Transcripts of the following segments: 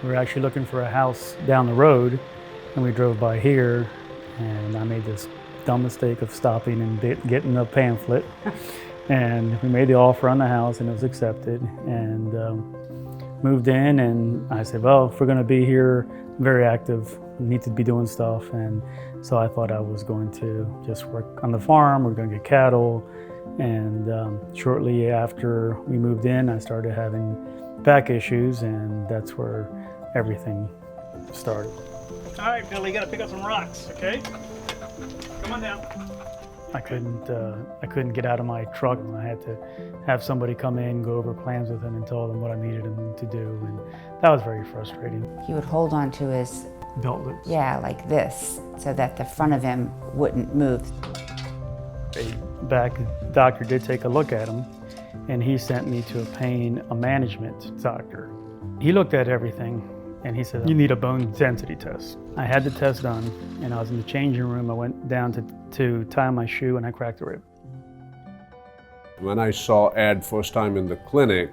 We were actually looking for a house down the road, and we drove by here, and I made this dumb mistake of stopping and getting a pamphlet. And we made the offer on the house, and it was accepted, and moved in. And I said, well, if we're going to be here, very active, need to be doing stuff. And so I thought I was going to just work on the farm. We're going to get cattle. And shortly after we moved in, I started having back issues, and that's where everything started. All right, Billy, you got to pick up some rocks, okay? Come on down. I couldn't get out of my truck. I had to have somebody come in, go over plans with him, and tell them what I needed him to do, and that was very frustrating. He would hold on to his belt loops. Yeah, like this, so that the front of him wouldn't move. A back doctor did take a look at him, and he sent me to a management doctor. He looked at everything, and he said, you need a bone density test. I had the test done, and I was in the changing room. I went down to tie my shoe, and I cracked a rib. When I saw Ed first time in the clinic,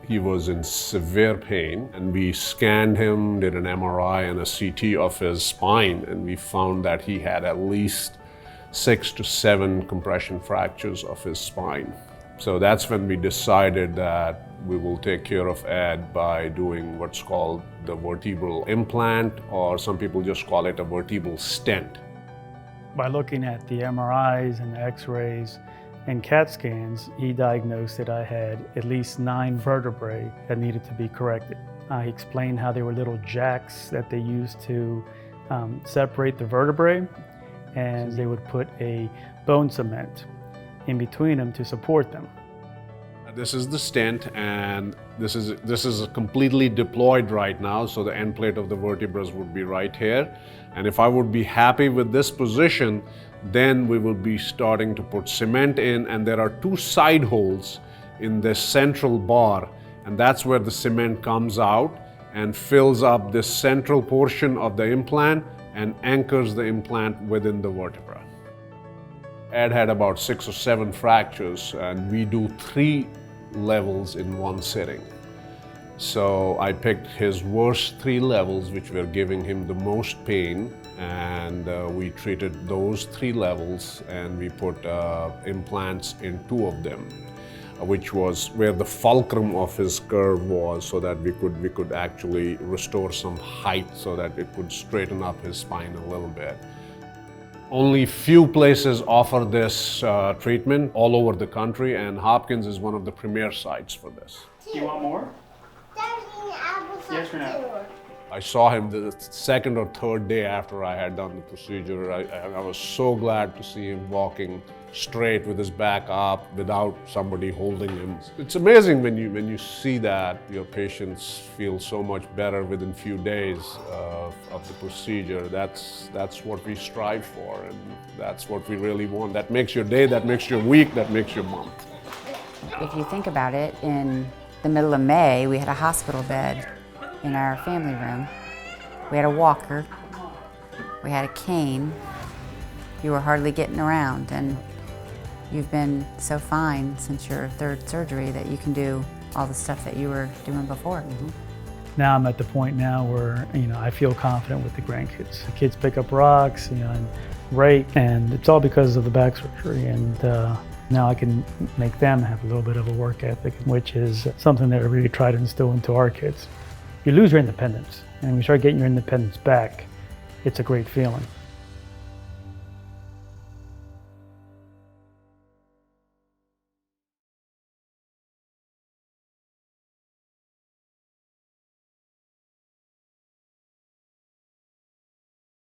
he was in severe pain, and we scanned him, did an MRI and a CT of his spine, and we found that he had at least 6 to 7 compression fractures of his spine. So that's when we decided that we will take care of Ed by doing what's called the vertebral implant, or some people just call it a vertebral stent. By looking at the MRIs and the X-rays and CAT scans, he diagnosed that I had at least 9 vertebrae that needed to be corrected. I explained how they were little jacks that they used to separate the vertebrae, and they would put a bone cement in between them to support them. This is the stent, and this is completely deployed right now, so the end plate of the vertebrae would be right here. And if I would be happy with this position, then we will be starting to put cement in, and there are 2 side holes in this central bar, and that's where the cement comes out and fills up this central portion of the implant and anchors the implant within the vertebra. Ed had about 6 or 7 fractures, and we do 3 levels in one sitting. So I picked his worst 3 levels, which were giving him the most pain, and we treated those 3 levels, and we put implants in 2 of them, which was where the fulcrum of his curve was, so that we could actually restore some height so that it could straighten up his spine a little bit. Only few places offer this treatment all over the country, and Hopkins is one of the premier sites for this. You want more? Yes or no? I saw him the 2nd or 3rd day after I had done the procedure. I was so glad to see him walking straight with his back up without somebody holding him. It's amazing when you see that your patients feel so much better within few days of the procedure. That's what we strive for, and that's what we really want. That makes your day, that makes your week, that makes your month. If you think about it, in the middle of May, we had a hospital bed in our family room. We had a walker, we had a cane. You were hardly getting around, and you've been so fine since your 3rd surgery that you can do all the stuff that you were doing before. Mm-hmm. Now I'm at the point now where I feel confident with the grandkids. The kids pick up rocks, and rake, and it's all because of the back surgery. And now I can make them have a little bit of a work ethic, which is something that I really try to instill into our kids. You lose your independence, and when you start getting your independence back, it's a great feeling.